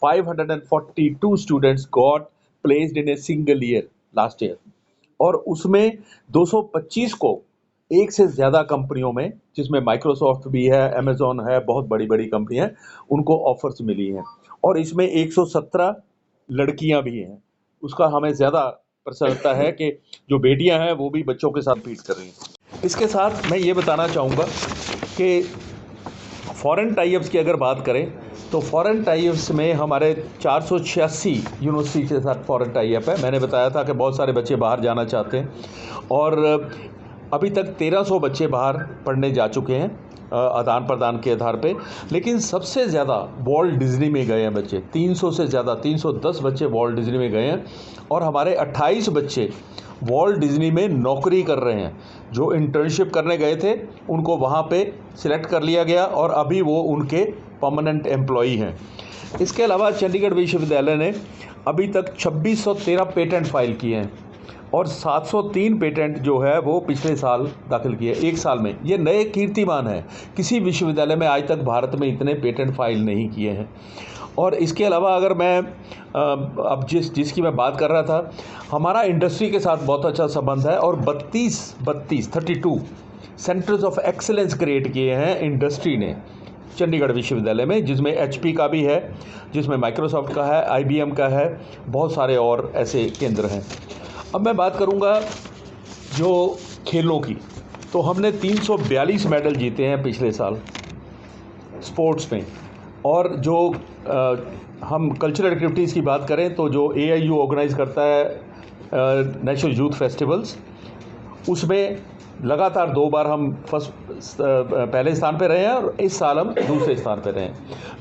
542 students got placed in a single year last year, और उसमें 225 को एक से ज़्यादा कंपनियों में, जिसमें माइक्रोसॉफ्ट भी है, अमेजॉन है, बहुत बड़ी बड़ी कंपनी है, उनको ऑफर्स मिली हैं। और इसमें 117 लड़कियां भी हैं। उसका हमें ज़्यादा प्रसन्नता है कि जो बेटियां हैं वो भी बच्चों के साथ पीट कर रही हैं। इसके साथ मैं ये बताना चाहूँगा कि फॉरेन टाइप्स की अगर बात करें तो फॉरेन टाइप्स में हमारे 486 यूनिवर्सिटी के साथ फॉरेन टाइप है। मैंने बताया था कि बहुत सारे बच्चे बाहर जाना चाहते हैं और अभी तक 1300 बच्चे बाहर पढ़ने जा चुके हैं आदान प्रदान के आधार पे। लेकिन सबसे ज़्यादा वॉल्ट डिज्नी में गए हैं बच्चे, 300 से ज़्यादा, 310 बच्चे वॉल्ट डिज्नी में गए हैं। और हमारे 28 बच्चे वॉल्ट डिज्नी में नौकरी कर रहे हैं। जो इंटर्नशिप करने गए थे उनको वहाँ पे सिलेक्ट कर लिया गया और अभी वो उनके परमानेंट एम्प्लॉई हैं। इसके अलावा चंडीगढ़ विश्वविद्यालय ने अभी तक 2613 पेटेंट फाइल किए हैं और 703 पेटेंट जो है वो पिछले साल दाखिल किए, एक साल में। ये नए कीर्तिमान है, किसी विश्वविद्यालय में आज तक भारत में इतने पेटेंट फाइल नहीं किए हैं। और इसके अलावा अगर मैं अब जिसकी मैं बात कर रहा था, हमारा इंडस्ट्री के साथ बहुत अच्छा संबंध है और 32 सेंटर्स ऑफ एक्सीलेंस क्रिएट किए हैं इंडस्ट्री ने चंडीगढ़ विश्वविद्यालय में, जिसमें HP का भी है, जिसमें माइक्रोसॉफ्ट का है, IBM का है, बहुत सारे और ऐसे केंद्र हैं। अब मैं बात करूंगा जो खेलों की, तो हमने 342 मेडल जीते हैं पिछले साल स्पोर्ट्स में। और जो हम कल्चरल एक्टिविटीज़ की बात करें तो जो AIU ऑर्गेनाइज़ करता है नेशनल यूथ फेस्टिवल्स, उसमें लगातार 2 बार हम पहले स्थान पे रहे हैं और इस साल हम दूसरे स्थान पे रहे हैं।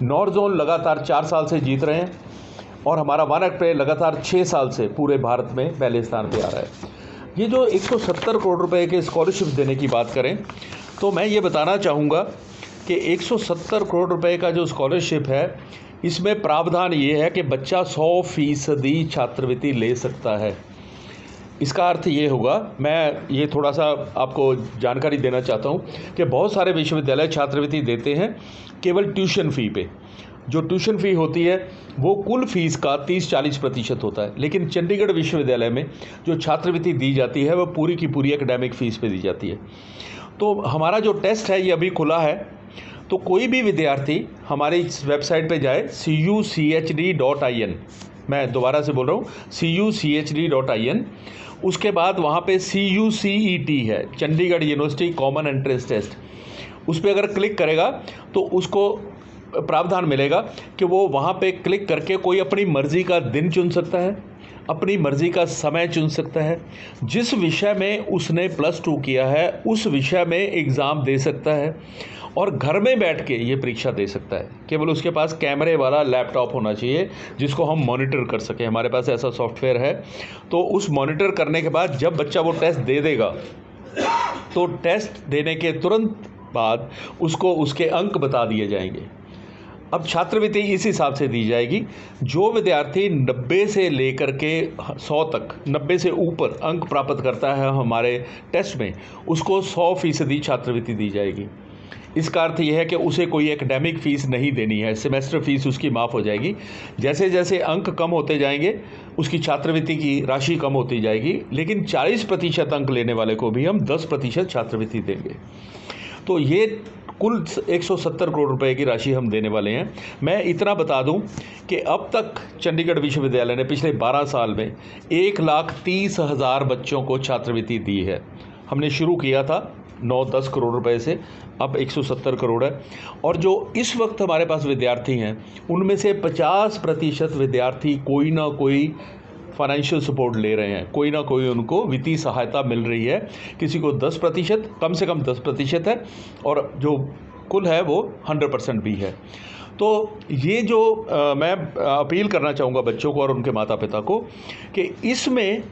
नॉर्थ जोन लगातार 4 साल से जीत रहे हैं और हमारा वन एक्ट पे लगातार 6 साल से पूरे भारत में पहले स्थान पे आ रहा है। ये जो 170 करोड़ रुपए के स्कॉलरशिप देने की बात करें तो मैं ये बताना चाहूँगा कि 170 करोड़ रुपए का जो स्कॉलरशिप है, इसमें प्रावधान ये है कि बच्चा 100% छात्रवृत्ति ले सकता है। इसका अर्थ ये होगा, मैं ये थोड़ा सा आपको जानकारी देना चाहता हूँ कि बहुत सारे विश्वविद्यालय छात्रवृत्ति देते हैं केवल ट्यूशन फ़ी पे। जो ट्यूशन फ़ी होती है वो कुल फीस का 30-40% होता है, लेकिन चंडीगढ़ विश्वविद्यालय में जो छात्रवृत्ति दी जाती है वो पूरी की पूरी एकेडमिक फ़ीस पे दी जाती है। तो हमारा जो टेस्ट है ये अभी खुला है, तो कोई भी विद्यार्थी हमारी इस वेबसाइट पे जाए cuchd.in, मैं दोबारा से बोल रहा हूँ cuchd.in, उसके बाद वहाँ पे CUCET है, Chandigarh university common entrance test, उस पर अगर क्लिक करेगा तो उसको प्रावधान मिलेगा कि वो वहाँ पे क्लिक करके कोई अपनी मर्ज़ी का दिन चुन सकता है, अपनी मर्ज़ी का समय चुन सकता है, जिस विषय में उसने +2 किया है उस विषय में एग्ज़ाम दे सकता है और घर में बैठ के ये परीक्षा दे सकता है। केवल उसके पास कैमरे वाला लैपटॉप होना चाहिए जिसको हम मॉनिटर कर सकें। हमारे पास ऐसा सॉफ्टवेयर है। तो उस मॉनिटर करने के बाद जब बच्चा वो टेस्ट दे देगा तो टेस्ट देने के तुरंत बाद उसको उसके अंक बता दिए जाएंगे। अब छात्रवृत्ति इस हिसाब से दी जाएगी, जो विद्यार्थी 90 से लेकर के 100 तक, 90 से ऊपर अंक प्राप्त करता है हमारे टेस्ट में, उसको 100% छात्रवृत्ति दी जाएगी। इसका अर्थ यह है कि उसे कोई एकेडमिक फ़ीस नहीं देनी है, सेमेस्टर फ़ीस उसकी माफ़ हो जाएगी। जैसे जैसे अंक कम होते जाएंगे उसकी छात्रवृत्ति की राशि कम होती जाएगी, लेकिन 40% अंक लेने वाले को भी हम 10% छात्रवृत्ति देंगे। तो ये कुल 170 करोड़ रुपए की राशि हम देने वाले हैं। मैं इतना बता दूं कि अब तक चंडीगढ़ विश्वविद्यालय ने पिछले 12 साल में 1,30,000 बच्चों को छात्रवृत्ति दी है। हमने शुरू किया था 9-10 करोड़ रुपए से, अब 170 करोड़ है। और जो इस वक्त हमारे पास विद्यार्थी हैं उनमें से 50% विद्यार्थी कोई ना कोई फाइनेंशियल सपोर्ट ले रहे हैं, कोई ना कोई उनको वित्तीय सहायता मिल रही है। किसी को 10%, कम से कम 10% है, और जो कुल है वो 100% भी है। तो ये जो मैं अपील करना चाहूँगा बच्चों को और उनके माता पिता को कि इसमें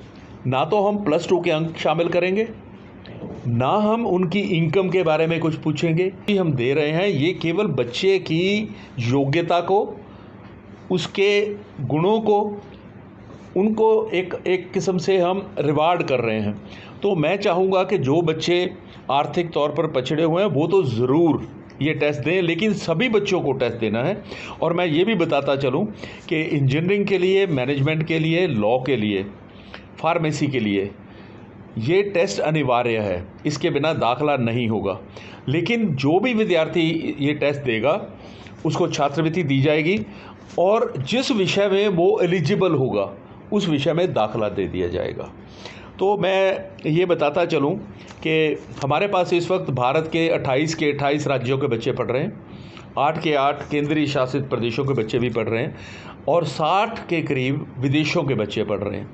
ना तो हम +2 के अंक शामिल करेंगे, ना हम उनकी इनकम के बारे में कुछ पूछेंगे। हम दे रहे हैं ये केवल बच्चे की योग्यता को, उसके गुणों को, उनको एक किस्म से हम रिवार्ड कर रहे हैं। तो मैं चाहूँगा कि जो बच्चे आर्थिक तौर पर पछड़े हुए हैं वो तो ज़रूर ये टेस्ट दें, लेकिन सभी बच्चों को टेस्ट देना है। और मैं ये भी बताता चलूँ कि इंजीनियरिंग के लिए, मैनेजमेंट के लिए, लॉ के लिए, फार्मेसी के लिए ये टेस्ट अनिवार्य है, इसके बिना दाखला नहीं होगा। लेकिन जो भी विद्यार्थी ये टेस्ट देगा उसको छात्रवृत्ति दी जाएगी और जिस विषय में वो एलिजिबल होगा उस विषय में दाखला दे दिया जाएगा। तो मैं ये बताता चलूँ कि हमारे पास इस वक्त भारत के 28 राज्यों के बच्चे पढ़ रहे हैं, 8 के 8 केंद्रीय शासित प्रदेशों के बच्चे भी पढ़ रहे हैं और 60 के करीब विदेशों के बच्चे पढ़ रहे हैं।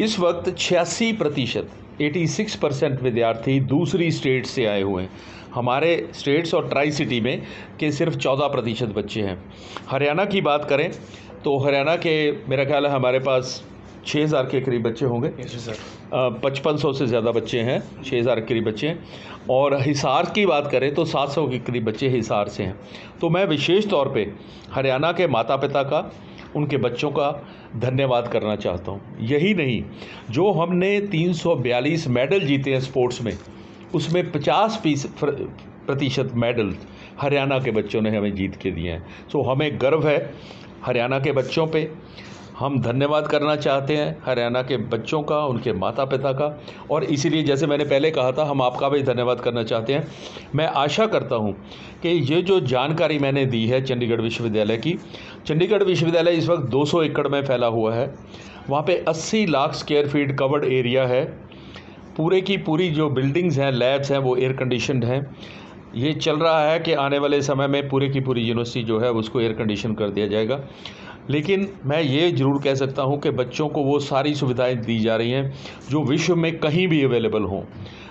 इस वक्त 86%, 86% विद्यार्थी दूसरी स्टेट से आए हुए हैं। हमारे स्टेट्स और ट्राई सिटी में के सिर्फ 14% बच्चे हैं। हरियाणा की बात करें तो हरियाणा के मेरा ख्याल है हमारे पास 6000 के करीब बच्चे होंगे। 5500 से ज़्यादा बच्चे हैं, 6000 के करीब बच्चे हैं। और हिसार की बात करें तो 700 के करीब बच्चे हिसार से हैं। तो मैं विशेष तौर पे हरियाणा के माता पिता का, उनके बच्चों का धन्यवाद करना चाहता हूँ। यही नहीं, जो हमने 342 मेडल जीते हैं स्पोर्ट्स में, उसमें 50% मेडल हरियाणा के बच्चों ने हमें जीत के दिए हैं। सो हमें गर्व है हरियाणा के बच्चों पे। हम धन्यवाद करना चाहते हैं हरियाणा के बच्चों का, उनके माता पिता का, और इसीलिए जैसे मैंने पहले कहा था, हम आपका भी धन्यवाद करना चाहते हैं। मैं आशा करता हूं कि ये जो जानकारी मैंने दी है चंडीगढ़ विश्वविद्यालय की, चंडीगढ़ विश्वविद्यालय इस वक्त 200 एकड़ में फैला हुआ है। वहाँ पे 80 lakh square feet covered area है। पूरे की पूरी जो बिल्डिंग्स हैं, लैब्स हैं, वो एयर कंडीशनड हैं। ये चल रहा है कि आने वाले समय में पूरे की पूरी यूनिवर्सिटी जो है उसको एयर कंडीशन कर दिया जाएगा। लेकिन मैं ये ज़रूर कह सकता हूँ कि बच्चों को वो सारी सुविधाएं दी जा रही हैं जो विश्व में कहीं भी अवेलेबल हों।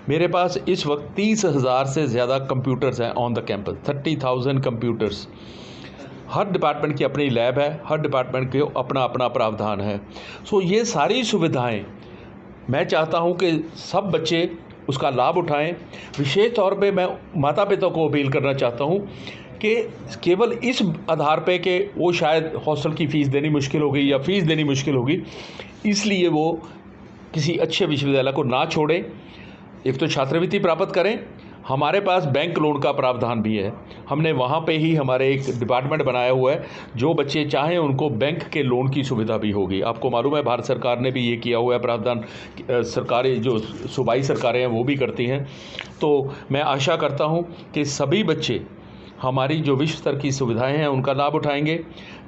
मेरे पास इस वक्त 30,000 से ज़्यादा कंप्यूटर्स हैं on the campus, 30,000 computers. Her department की अपनी लैब है, हर डिपार्टमेंट के अपना अपना प्रावधान है। सो ये सारी सुविधाएं मैं चाहता हूं कि सब बच्चे उसका लाभ उठाएं। विशेष तौर पे मैं माता पिता को अपील करना चाहता हूं कि केवल इस आधार पे कि वो शायद हॉस्टल की फ़ीस देनी मुश्किल होगी या फ़ीस देनी मुश्किल होगी, इसलिए वो किसी अच्छे विश्वविद्यालय को ना छोड़ें। एक तो छात्रवृत्ति प्राप्त करें, हमारे पास बैंक लोन का प्रावधान भी है। हमने वहाँ पे ही हमारे एक डिपार्टमेंट बनाया हुआ है, जो बच्चे चाहें उनको बैंक के लोन की सुविधा भी होगी। आपको मालूम है भारत सरकार ने भी ये किया हुआ है प्रावधान, सरकारी जो सूबाई सरकारें हैं वो भी करती हैं। तो मैं आशा करता हूँ कि सभी बच्चे हमारी जो विश्व स्तर की सुविधाएं हैं उनका लाभ उठाएंगे,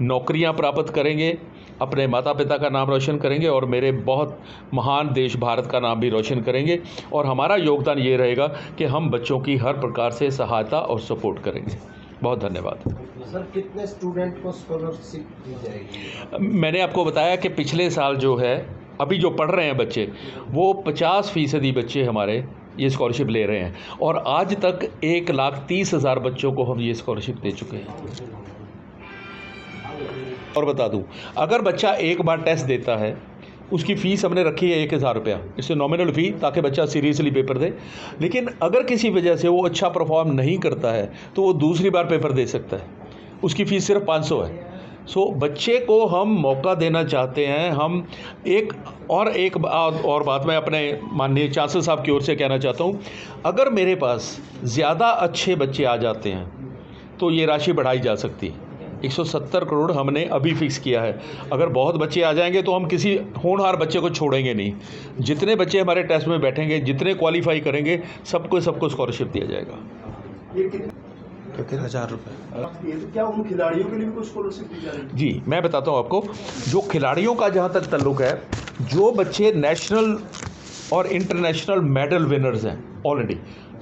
नौकरियां प्राप्त करेंगे, अपने माता पिता का नाम रोशन करेंगे और मेरे बहुत महान देश भारत का नाम भी रोशन करेंगे। और हमारा योगदान ये रहेगा कि हम बच्चों की हर प्रकार से सहायता और सपोर्ट करेंगे। बहुत धन्यवाद। सर, कितने स्टूडेंट को स्कॉलरशिप दी जाएगी? मैंने आपको बताया कि पिछले साल जो है, अभी जो पढ़ रहे हैं बच्चे, वो 50% बच्चे हमारे ये स्कॉलरशिप ले रहे हैं और आज तक 1,30,000 बच्चों को हम ये स्कॉलरशिप दे चुके हैं। और बता दूं, अगर बच्चा एक बार टेस्ट देता है, उसकी फ़ीस हमने रखी है 1,000 रुपया, इससे नॉमिनल फ़ी, ताकि बच्चा सीरियसली पेपर दे। लेकिन अगर किसी वजह से वो अच्छा परफॉर्म नहीं करता है तो वो दूसरी बार पेपर दे सकता है, उसकी फ़ीस सिर्फ 500 है। सो बच्चे को हम मौका देना चाहते हैं। हम एक और बात मैं अपने माननीय चांसलर साहब की ओर से कहना चाहता हूँ, अगर मेरे पास ज़्यादा अच्छे बच्चे आ जाते हैं तो ये राशि बढ़ाई जा सकती है। 170 करोड़ हमने अभी फिक्स किया है। अगर बहुत बच्चे आ जाएंगे तो हम किसी होनहार बच्चे को छोड़ेंगे नहीं। जितने बच्चे हमारे टेस्ट में बैठेंगे, जितने क्वालिफाई करेंगे, सबको स्कॉलरशिप दिया जाएगा। 1,000 रुपये। क्या उन खिलाड़ियों के लिए भी कुछ स्कॉलरशिप दी जा रही है? जी, मैं बताता हूँ आपको। जो खिलाड़ियों का जहाँ तक ताल्लुक है, जो बच्चे नेशनल और इंटरनेशनल मेडल विनर्स हैं ऑलरेडी,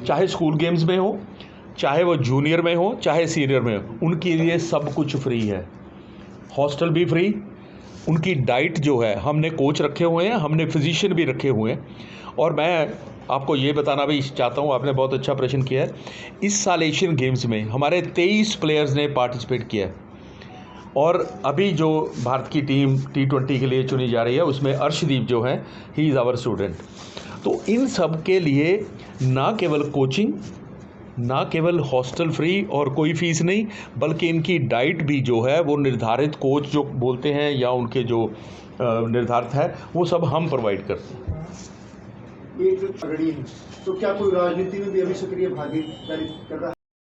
चाहे स्कूल गेम्स में हो, चाहे वो जूनियर में हो, चाहे सीनियर में हो, उनके लिए सब कुछ फ्री है। हॉस्टल भी फ्री, उनकी डाइट जो है, हमने कोच रखे हुए हैं, हमने फिजिशियन भी रखे हुए हैं। और मैं आपको ये बताना भी चाहता हूँ, आपने बहुत अच्छा प्रश्न किया है। इस साल एशियन गेम्स में हमारे 23 प्लेयर्स ने पार्टिसिपेट किया है और अभी जो भारत की टीम T20 के लिए चुनी जा रही है, उसमें अर्शदीप जो है, ही इज़ आवर स्टूडेंट। तो इन सब के लिए ना केवल कोचिंग, ना केवल हॉस्टल फ्री और कोई फ़ीस नहीं, बल्कि इनकी डाइट भी जो है वो निर्धारित कोच जो बोलते हैं या उनके जो निर्धारित है, वो सब हम प्रोवाइड करते हैं। ये जो झगड़ी है, तो क्या कोई राजनीति में भी अभी सक्रिय भागीदारी कर रहा है?